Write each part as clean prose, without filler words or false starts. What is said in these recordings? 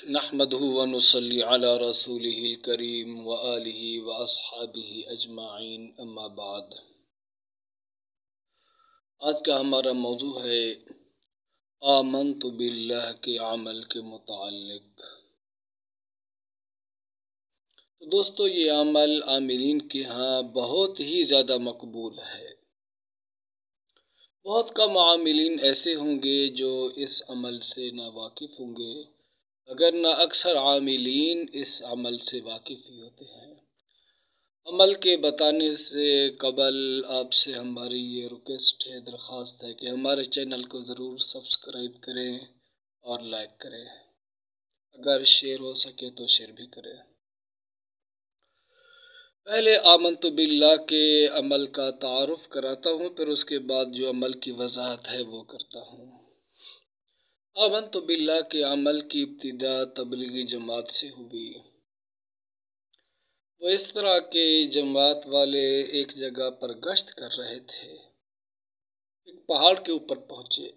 نحمده ونصلي على رسوله الكريم وآله وأصحابه أجمعين اما بعد۔ آج کا ہمارا موضوع ہے آمنت باللہ کے عمل کے متعلق۔ تو دوستو، یہ عمل عاملین کے ہاں بہت ہی زیادہ مقبول ہے۔ بہت کم عاملین ایسے ہوں گے جو اس عمل سے نا واقف ہوں گے، اگر نہ اکثر عاملین اس عمل سے واقف ہی ہوتے ہیں۔ عمل کے بتانے سے قبل آپ سے ہماری یہ ریکویسٹ ہے، درخواست ہے کہ ہمارے چینل کو ضرور سبسکرائب کریں اور لائک کریں، اگر شیئر ہو سکے تو شیئر بھی کریں۔ پہلے آمنت باللہ کے عمل کا تعارف کراتا ہوں، پھر اس کے بعد جو عمل کی وضاحت ہے وہ کرتا ہوں۔ آمنت باللہ کے عمل کی ابتدا تبلیغی جماعت سے ہوئی۔ وہ اس طرح کے جماعت والے ایک جگہ پر گشت کر رہے تھے، ایک پہاڑ کے اوپر پہنچے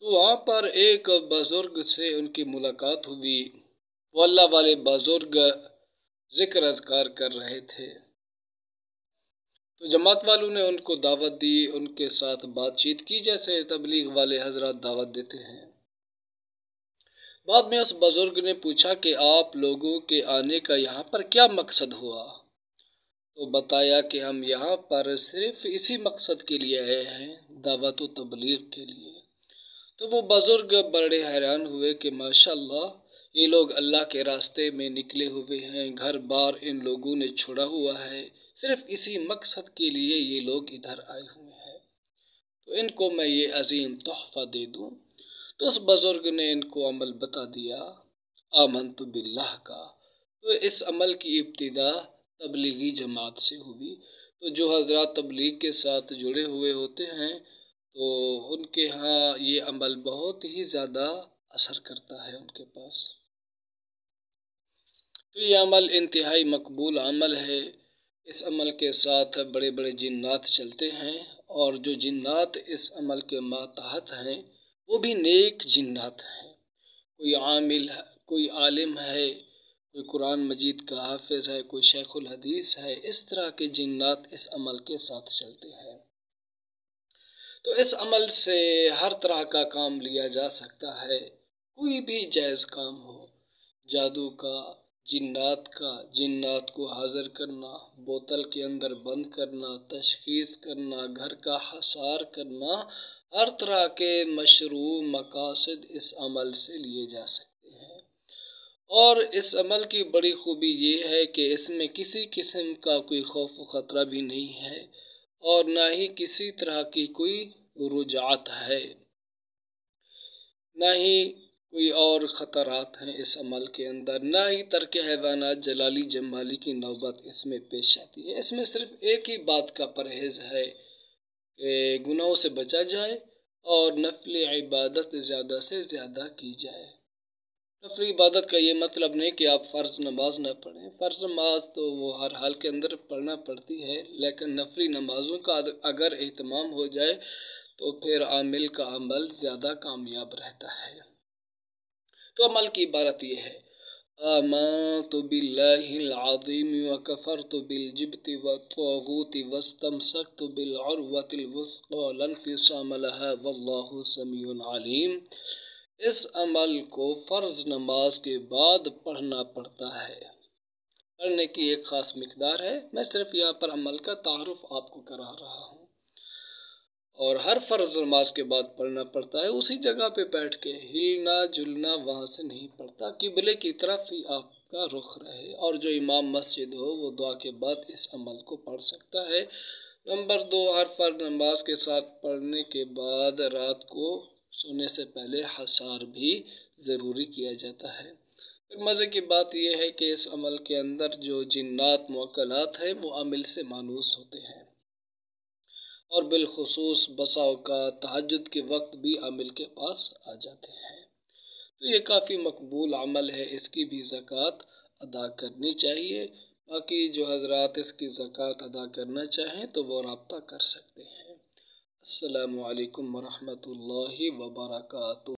تو وہاں پر ایک بزرگ سے ان کی ملاقات ہوئی۔ وہ اللہ والے بزرگ ذکر اذکار کر رہے تھے، تو جماعت والوں نے ان کو دعوت دی، ان کے ساتھ بات چیت کی جیسے تبلیغ والے حضرات دعوت دیتے ہیں۔ بعد میں اس بزرگ نے پوچھا کہ آپ لوگوں کے آنے کا یہاں پر کیا مقصد ہوا؟ تو بتایا کہ ہم یہاں پر صرف اسی مقصد کے لیے آئے ہیں، دعوت و تبلیغ کے لیے۔ تو وہ بزرگ بڑے حیران ہوئے کہ ماشاءاللہ، یہ لوگ اللہ کے راستے میں نکلے ہوئے ہیں، گھر بار ان لوگوں نے چھوڑا ہوا ہے، صرف اسی مقصد کے لیے یہ لوگ ادھر آئے ہوئے ہیں، تو ان کو میں یہ عظیم تحفہ دے دوں۔ تو اس بزرگ نے ان کو عمل بتا دیا آمنت باللہ کا۔ تو اس عمل کی ابتدا تبلیغی جماعت سے ہوئی۔ تو جو حضرات تبلیغ کے ساتھ جڑے ہوئے ہوتے ہیں تو ان کے ہاں یہ عمل بہت ہی زیادہ اثر کرتا ہے ان کے پاس۔ تو یہ عمل انتہائی مقبول عمل ہے۔ اس عمل کے ساتھ بڑے بڑے جنات چلتے ہیں، اور جو جنات اس عمل کے ماتحت ہیں وہ بھی نیک جنات ہیں۔ کوئی عامل ہے، کوئی عالم ہے، کوئی قرآن مجید کا حافظ ہے، کوئی شیخ الحدیث ہے، اس طرح کے جنات اس عمل کے ساتھ چلتے ہیں۔ تو اس عمل سے ہر طرح کا کام لیا جا سکتا ہے، کوئی بھی جائز کام ہو، جادو کا، جنات کا، جنات کو حاضر کرنا، بوتل کے اندر بند کرنا، تشخیص کرنا، گھر کا حصار کرنا، ہر طرح کے مشروع مقاصد اس عمل سے لیے جا سکتے ہیں۔ اور اس عمل کی بڑی خوبی یہ ہے کہ اس میں کسی قسم کا کوئی خوف و خطرہ بھی نہیں ہے، اور نہ ہی کسی طرح کی کوئی رجعت ہے، نہ ہی کوئی اور خطرات ہیں اس عمل کے اندر، نہ ہی ترک حیوانات جلالی جمالی کی نوبت اس میں پیش آتی ہے۔ اس میں صرف ایک ہی بات کا پرہیز ہے کہ گناہوں سے بچا جائے اور نفل عبادت زیادہ سے زیادہ کی جائے۔ نفل عبادت کا یہ مطلب نہیں کہ آپ فرض نماز نہ پڑھیں، فرض نماز تو وہ ہر حال کے اندر پڑھنا پڑتی ہے، لیکن نفلی نمازوں کا اگر اہتمام ہو جائے تو پھر عامل کا عمل زیادہ کامیاب رہتا ہے۔ تو عمل کی عبارت یہ ہے: آمنت باللہ العظیم وکفرت بالجبت والطاغوت واستمسکت بالعروۃ الوثقی لا انفصام لها واللہ سمیع علیم۔ اس عمل کو فرض نماز کے بعد پڑھنا پڑتا ہے۔ پڑھنے کی ایک خاص مقدار ہے، میں صرف یہاں پر عمل کا تعارف آپ کو کرا رہا ہوں، اور ہر فرض نماز کے بعد پڑھنا پڑتا ہے، اسی جگہ پہ بیٹھ کے، ہلنا جلنا وہاں سے نہیں پڑتا، قبلے کی طرف ہی آپ کا رخ رہے، اور جو امام مسجد ہو وہ دعا کے بعد اس عمل کو پڑھ سکتا ہے۔ نمبر 2، ہر فرض نماز کے ساتھ پڑھنے کے بعد رات کو سونے سے پہلے حصار بھی ضروری کیا جاتا ہے۔ پھر مزے کی بات یہ ہے کہ اس عمل کے اندر جو جنات موکلات ہیں وہ عامل سے مانوس ہوتے ہیں، اور بالخصوص بسا اوقات تہجد کے وقت بھی عامل کے پاس آ جاتے ہیں۔ تو یہ کافی مقبول عمل ہے، اس کی بھی زکوٰۃ ادا کرنی چاہیے۔ باقی جو حضرات اس کی زکوٰۃ ادا کرنا چاہیں تو وہ رابطہ کر سکتے ہیں۔ السلام علیکم ورحمۃ اللہ وبرکاتہ۔